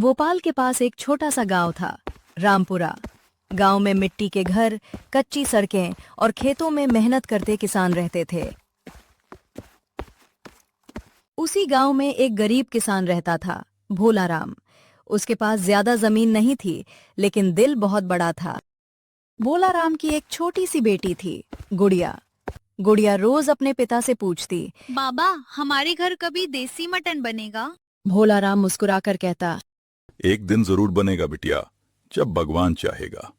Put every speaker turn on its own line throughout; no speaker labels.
भोपाल के पास एक छोटा सा गांव था, रामपुरा। गांव में मिट्टी के घर, कच्ची सड़कें और खेतों में मेहनत करते किसान रहते थे। उसी गांव में एक गरीब किसान रहता था, भोला राम। उसके पास ज्यादा जमीन नहीं थी, लेकिन दिल बहुत बड़ा था। भोला राम की एक छोटी सी बेटी थी, गुड़िया। गुड़िया रोज अपने पिता से पूछती,
बाबा, हमारे घर कभी देसी मटन बनेगा?
भोला राम मुस्कुराकर कहता,
एक दिन जरूर बनेगा बिटिया, जब भगवान चाहेगा।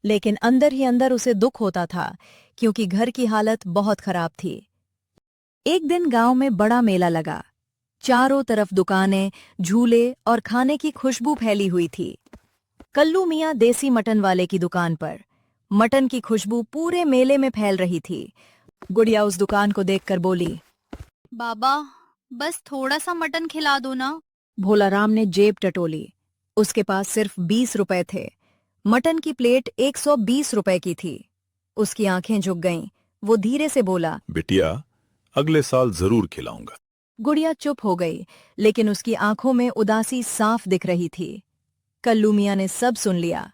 लेकिन अंदर ही अंदर उसे दुख होता था, क्योंकि घर की हालत बहुत खराब थी। एक दिन गांव में बड़ा मेला लगा। चारों तरफ दुकानें, झूले और खाने की खुशबू फैली हुई थी। कल्लू मियां देसी मटन वाले की दुकान पर। मटन की खुशबू पूरे मेले में फैल रही थी। गुड़िया उस दुकान को देखकर बोली,
बाबा, बस थोड़ा सा मटन खिला दो ना।
भोला राम ने जेब टटोली। उसके पास सिर्फ 20 रुपए थे। मटन की प्लेट 120 रुपए की थी। उसकी आंखें झुक गईं। वो धीरे से बोला,
बिटिया, अगले साल जरूर खिलाऊंगा।
गुड़िया चुप हो गई, लेकिन उसकी आंखों में उदासी साफ दिख रही थी। कल्लू मियां ने सब सुन लिया।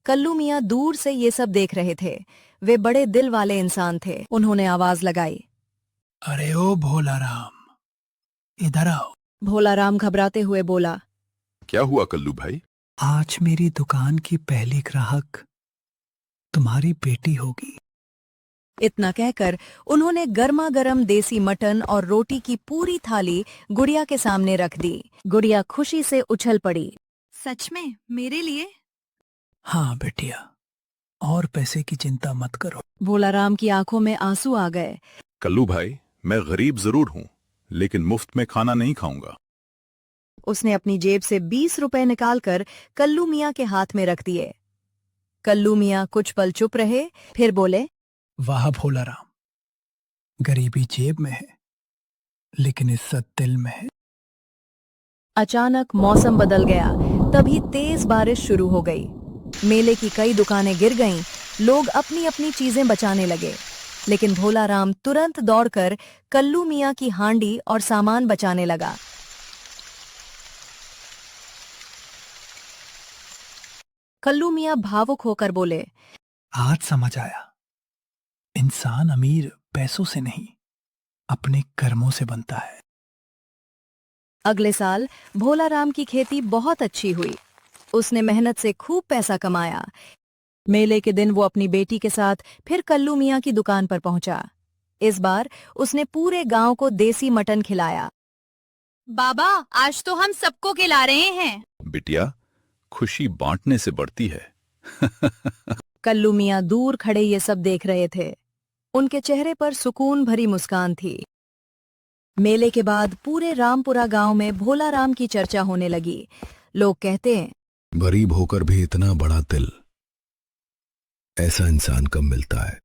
कल्लू मियां दूर से ये सब देख रहे थे। वे बड़े दिल वाले इंसान थे। उन्होंने आवाज लगाई,
अरे ओ भोला राम, इधर आओ।
भोला राम घबराते हुए बोला,
क्या हुआ कल्लू भाई?
आज मेरी दुकान की पहली ग्राहक तुम्हारी बेटी होगी।
इतना कहकर उन्होंने गर्मा गर्म देसी मटन और रोटी की पूरी थाली गुड़िया के सामने रख दी। गुड़िया खुशी से उछल पड़ी।
सच में मेरे लिए?
हाँ बेटिया, और पैसे की चिंता मत करो।
भोला राम की आंखों में आंसू आ गए।
कल्लू भाई, मैं गरीब जरूर हूँ, लेकिन मुफ्त में खाना नहीं खाऊंगा।
उसने अपनी जेब से 20 रुपए निकालकर कल्लू मियां के हाथ में रख दिए। कल्लू मियां कुछ पल चुप रहे, फिर बोले,
वाह भोला राम, गरीबी जेब में है, लेकिन इज्जत दिल में है।
अचानक मौसम बदल गया। तभी तेज बारिश शुरू हो गई। मेले की कई दुकानें गिर गईं। लोग अपनी अपनी चीजें बचाने लगे, लेकिन भोला राम तुरंत दौड़कर कल्लू मियां की हांडी और सामान बचाने लगा। कल्लू मियां भावुक होकर बोले,
आज समझ आया, इंसान अमीर पैसों से नहीं, अपने कर्मों से बनता है।
अगले साल भोला राम की खेती बहुत अच्छी हुई। उसने मेहनत से खूब पैसा कमाया। मेले के दिन वो अपनी बेटी के साथ फिर कल्लू मियां की दुकान पर पहुंचा। इस बार उसने पूरे गांव को देसी मटन खिलाया।
बाबा, आज तो हम सबको खिला रहे हैं।
बिटिया, खुशी बांटने से बढ़ती है।
कल्लू मियां दूर खड़े ये सब देख रहे थे। उनके चेहरे पर सुकून भरी मुस्कान थी। मेले के बाद पूरे रामपुरा गांव में भोला राम की चर्चा होने लगी। लोग कहते हैं,
गरीब होकर भी इतना बड़ा दिल, ऐसा इंसान कब मिलता है।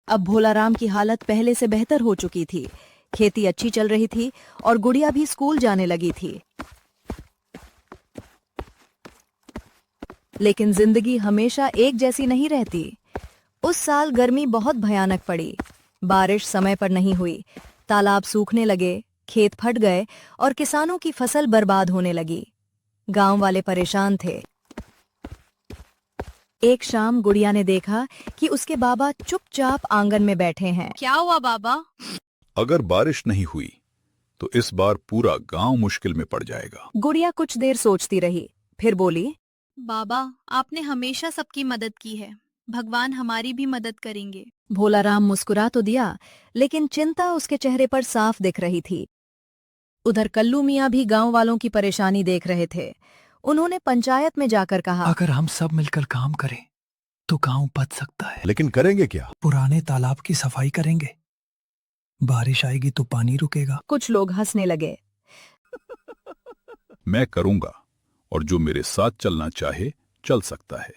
अब भोला राम की हालत पहले से बेहतर हो चुकी थी। खेती अच्छी चल रही थी और गुड़िया भी स्कूल जाने लगी थी। लेकिन जिंदगी हमेशा एक जैसी नहीं रहती। उस साल गर्मी बहुत भयानक पड़ी। बारिश समय पर नहीं हुई। तालाब सूखने लगे, खेत फट गए और किसानों की फसल बर्बाद होने लगी। गांव वाले परेशान थे। एक शाम गुड़िया ने देखा कि उसके बाबा चुपचाप आंगन में बैठे हैं।
क्या हुआ बाबा?
अगर बारिश नहीं हुई तो इस बार पूरा गांव मुश्किल में पड़ जाएगा।
गुड़िया कुछ देर सोचती रही, फिर बोली,
बाबा, आपने हमेशा सबकी मदद की है, भगवान हमारी भी मदद करेंगे।
भोला राम मुस्कुरा तो दिया, लेकिन चिंता उसके चेहरे पर साफ दिख रही थी। उधर कल्लू मियां भी गांव वालों की परेशानी देख रहे थे। उन्होंने पंचायत में जाकर कहा,
अगर हम सब मिलकर काम करें तो गांव बच सकता है।
लेकिन करेंगे क्या?
पुराने तालाब की सफाई करेंगे, बारिश आएगी तो पानी रुकेगा।
कुछ लोग हंसने लगे।
मैं करूंगा, और जो मेरे साथ चलना चाहे चल सकता है।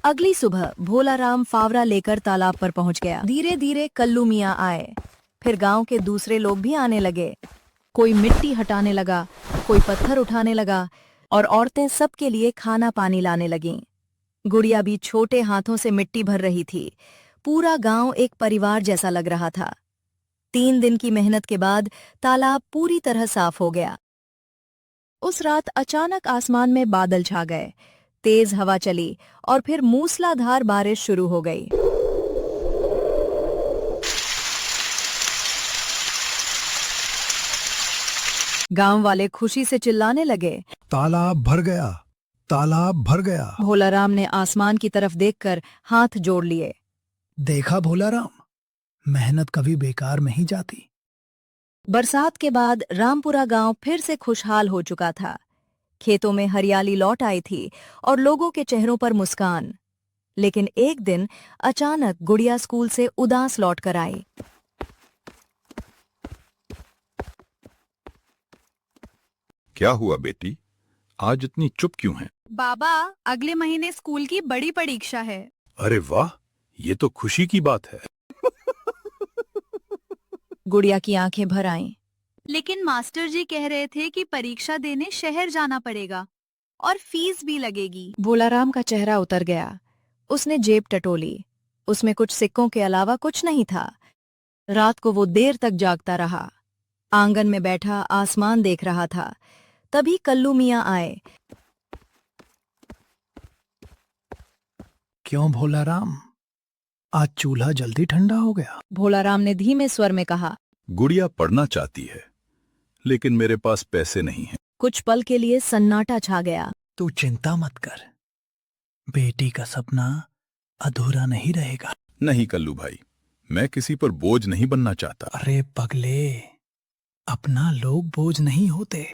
अगली सुबह भोला राम फावड़ा लेकर तालाब पर पहुंच गया। धीरे धीरे कल्लू मियां आए। फिर गांव के दूसरे लोग भी आने लगे। कोई मिट्टी हटाने लगा, कोई पत्थर उठाने लगा और औरतें सबके लिए खाना पानी लाने लगीं। गुड़िया भी छोटे हाथों से मिट्टी भर रही थी। पूरा गांव एक परिवार जैसा लग रहा था। 3 दिन की मेहनत के बाद तालाब पूरी तरह साफ हो गया। उस रात अचानक आसमान में बादल छा गए, तेज हवा चली और फिर मूसलाधार बारिश शुरू हो गई। गांव वाले खुशी से चिल्लाने लगे।
तालाब भर गया, तालाब भर गया।
भोलाराम ने आसमान की तरफ देखकर हाथ जोड़ लिए।
देखा भोलाराम, मेहनत कभी बेकार नहीं जाती।
बरसात के बाद रामपुरा गांव फिर से खुशहाल हो चुका था। खेतों में हरियाली लौट आई थी और लोगों के चेहरों पर मुस्कान। लेकिन एक दिन अचानक गुड़िया स्कूल से उदास लौट कर आई।
क्या हुआ बेटी, आज इतनी चुप क्यों है?
बाबा, अगले महीने स्कूल की बड़ी परीक्षा है।
अरे वाह, ये तो खुशी की बात है।
गुड़िया की आंखें भर आईं।
लेकिन मास्टर जी कह रहे थे कि परीक्षा देने शहर जाना पड़ेगा और फीस भी लगेगी।
भोलाराम का चेहरा उतर गया। उसने जेब टटोली। उसमें कुछ सिक्कों के अलावा कुछ नहीं था। रात को वो देर तक जागता रहा। आंगन में बैठा आसमान देख रहा था। तभी कल्लू मियां आए।
क्यों भोलाराम, आज चूल्हा जल्दी ठंडा हो गया?
भोलाराम ने धीमे स्वर में कहा।
गुड़िया पढ़ना चाहती है, लेकिन मेरे पास पैसे नहीं हैं।
कुछ पल के लिए सन्नाटा छा गया।
तू चिंता मत कर, बेटी का सपना अधूरा नहीं रहेगा।
नहीं कल्लू भाई, मैं किसी पर बोझ नहीं बनना चाहता।
अरे पगले, अपना लोग बोझ नहीं होते।